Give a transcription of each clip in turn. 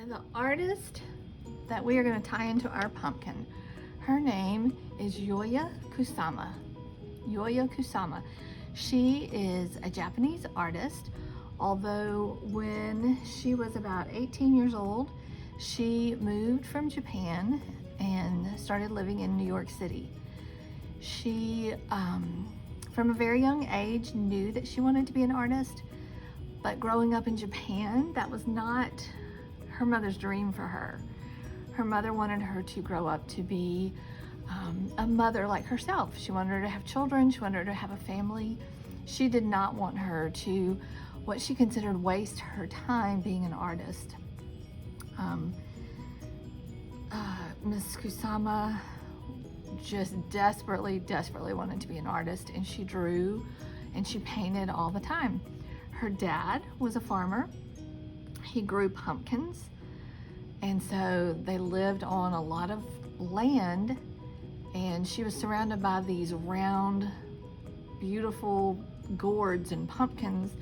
And the artist that we are going to tie into our pumpkin, her name is Yayoi Kusama. Yayoi Kusama. She is a Japanese artist, although when she was about 18 years old, she moved from Japan and started living in New York City. She, from a very young age, knew that she wanted to be an artist, but growing up in Japan, that was not her mother's dream for her. Her mother wanted her to grow up to be a mother like herself. She wanted her to have children. She wanted her to have a family. She did not want her to, what she considered, waste her time being an artist. Miss Kusama just desperately wanted to be an artist, and she drew and she painted all the time. Her dad was a farmer. He grew pumpkins, and so they lived on a lot of land, and she was surrounded by these round, beautiful gourds and pumpkins,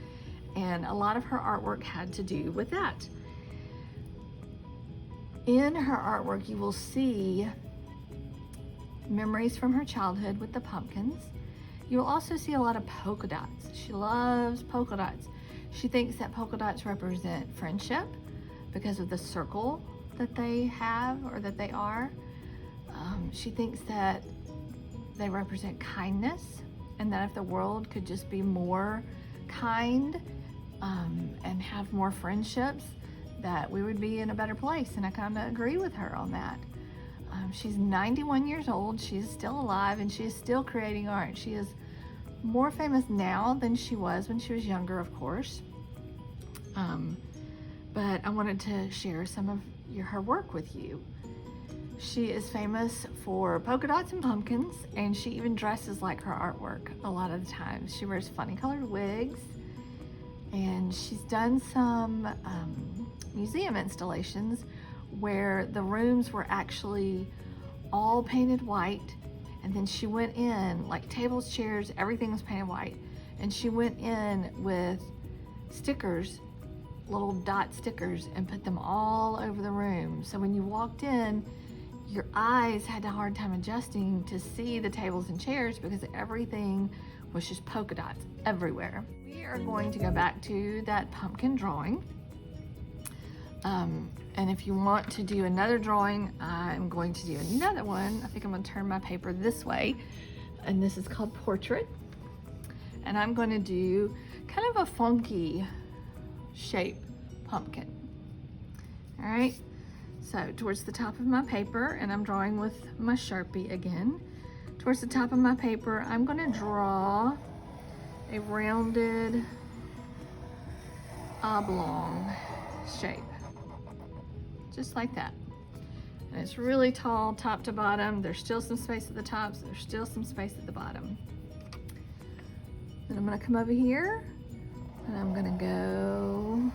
and a lot of her artwork had to do with that. In her artwork, you will see memories from her childhood with the pumpkins. You will also see a lot of polka dots. She loves polka dots. She thinks that polka dots represent friendship because of the circle that they have, or that they are. She thinks that they represent kindness, and that if the world could just be more kind and have more friendships, that we would be in a better place. And I kind of agree with her on that. She's 91 years old. She is still alive, and she is still creating art. She is more famous now than she was when she was younger, of course. But I wanted to share some of her work with you. She is famous for polka dots and pumpkins, and she even dresses like her artwork a lot of the time. She wears funny colored wigs, and she's done some museum installations where the rooms were actually all painted white, and then she went in, like tables, chairs, everything was painted white, and she went in with stickers, little dot stickers, and put them all over the room. So when you walked in, your eyes had a hard time adjusting to see the tables and chairs because everything was just polka dots everywhere. We are going to go back to that pumpkin drawing. And if you want to do another drawing, I'm going to do another one. I think I'm going to turn my paper this way, and this is called Portrait. And I'm going to do kind of a funky shape pumpkin. All right, so towards the top of my paper, and I'm drawing with my Sharpie again. Towards the top of my paper, I'm going to draw a rounded oblong shape, just like that. And it's really tall top to bottom. There's still some space at the top, so there's still some space at the bottom. Then I'm going to come over here, and I'm going to go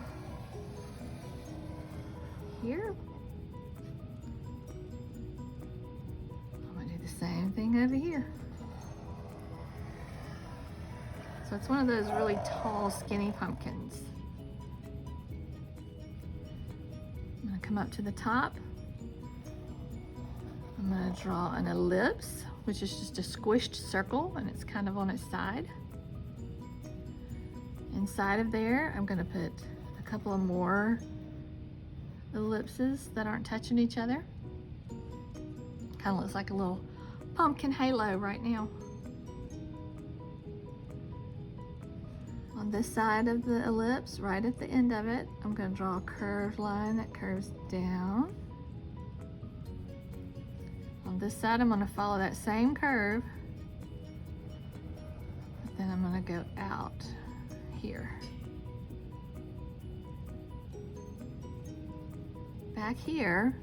here. I'm going to do the same thing over here. So it's one of those really tall, skinny pumpkins. I'm going to come up to the top. I'm going to draw an ellipse, which is just a squished circle, and it's kind of on its side. Inside of there, I'm going to put a couple of more ellipses that aren't touching each other. Kind of looks like a little pumpkin halo right now. On this side of the ellipse, right at the end of it, I'm going to draw a curved line that curves down. On this side, I'm going to follow that same curve, but then I'm going to go out here. Back here,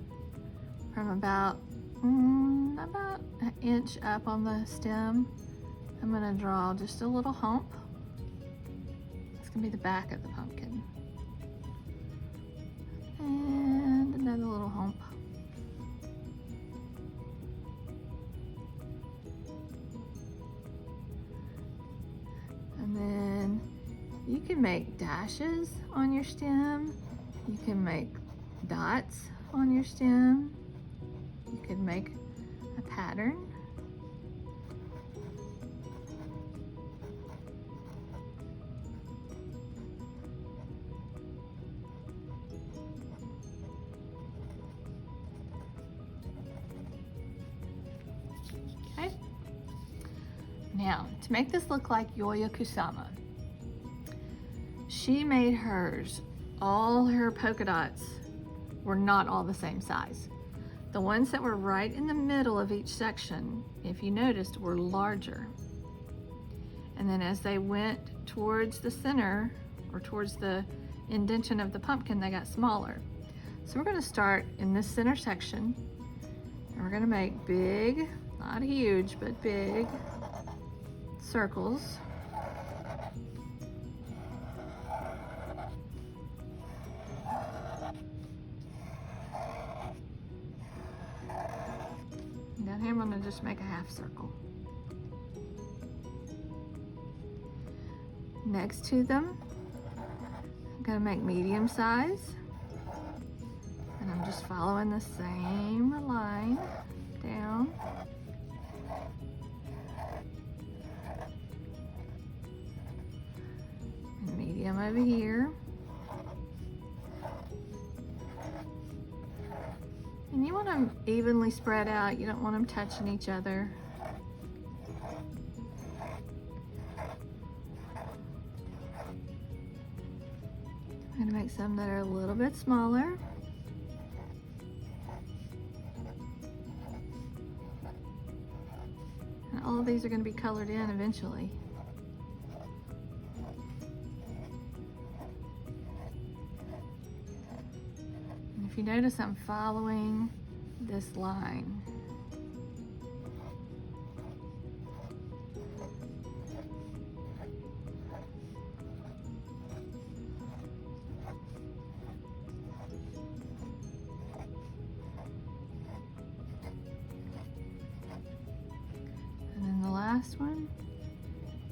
from about an inch up on the stem, I'm going to draw just a little hump. It's going to be the back of the pumpkin. And another little hump. And then you can make dashes on your stem. You can make dots on your stem. You could make a pattern. Okay. Now, to make this look like Yayoi Kusama, she made hers, all her polka dots were not all the same size. The ones that were right in the middle of each section, if you noticed, were larger. And then as they went towards the center or towards the indentation of the pumpkin, they got smaller. So we're going to start in this center section, and we're going to make big, not huge, but big circles. Down here, I'm going to just make a half circle. Next to them, I'm going to make medium size. And I'm just following the same line down. And medium over here. And you want them evenly spread out. You don't want them touching each other. I'm going to make some that are a little bit smaller. And all of these are going to be colored in eventually. And if you notice, I'm following this line. And then the last one,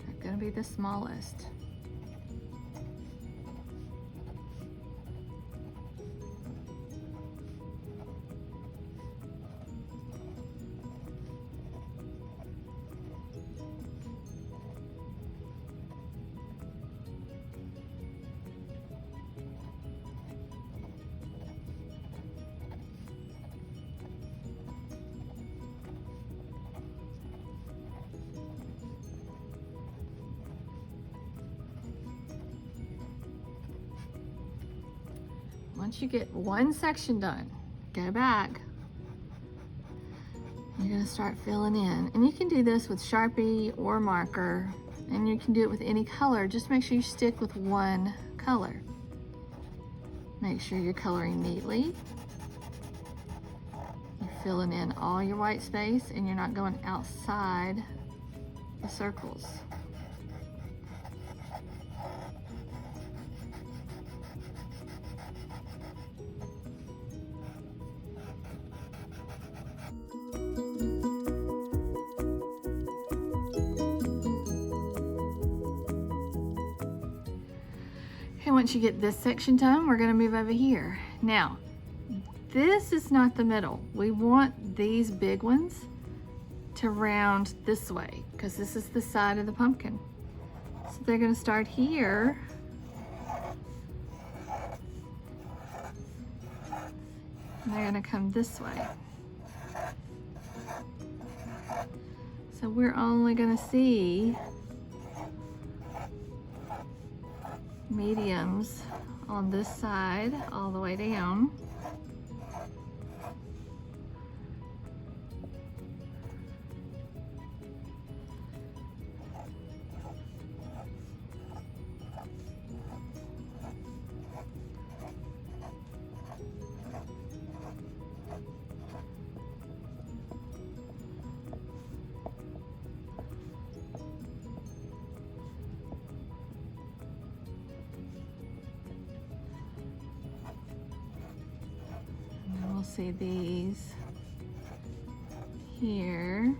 they're going to be the smallest. Once you get one section done, go back. You're going to start filling in. And you can do this with Sharpie or marker, and you can do it with any color. Just make sure you stick with one color. Make sure you're coloring neatly. You're filling in all your white space, and you're not going outside the circles. And once you get this section done, we're going to move over here. Now, this is not the middle. We want these big ones to round this way because this is the side of the pumpkin. So they're going to start here. And they're going to come this way. So we're only going to see mediums on this side all the way down. See these here.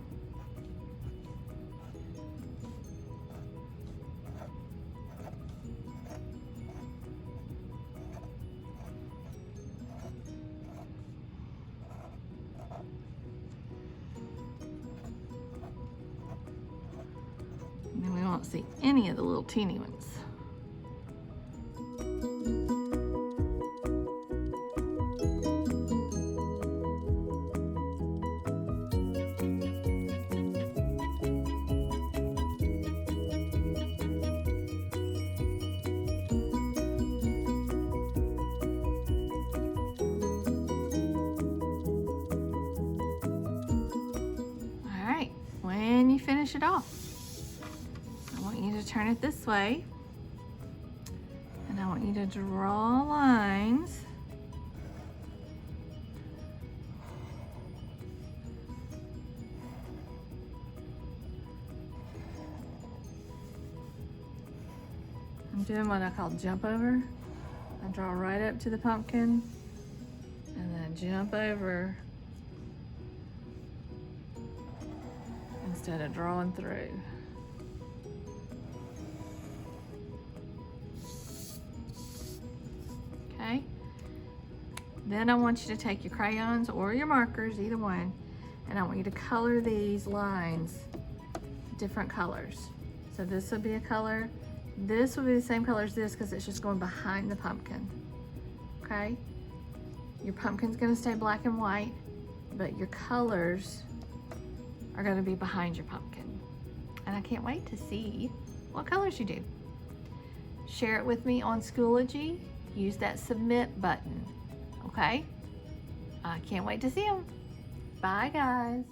don't see any of the little teeny ones. When you finish it off, I want you to turn it this way, and I want you to draw lines. I'm doing what I call jump over. I draw right up to the pumpkin and then jump over instead of drawing through. Okay. Then I want you to take your crayons or your markers, either one, and I want you to color these lines different colors. So this will be a color. This will be the same color as this because it's just going behind the pumpkin. Okay? Your pumpkin's going to stay black and white, but your colors are going to be behind your pumpkin. And I can't wait to see what colors you do. Share it with me on Schoology. Use that submit button. Okay? I can't wait to see them. Bye, guys.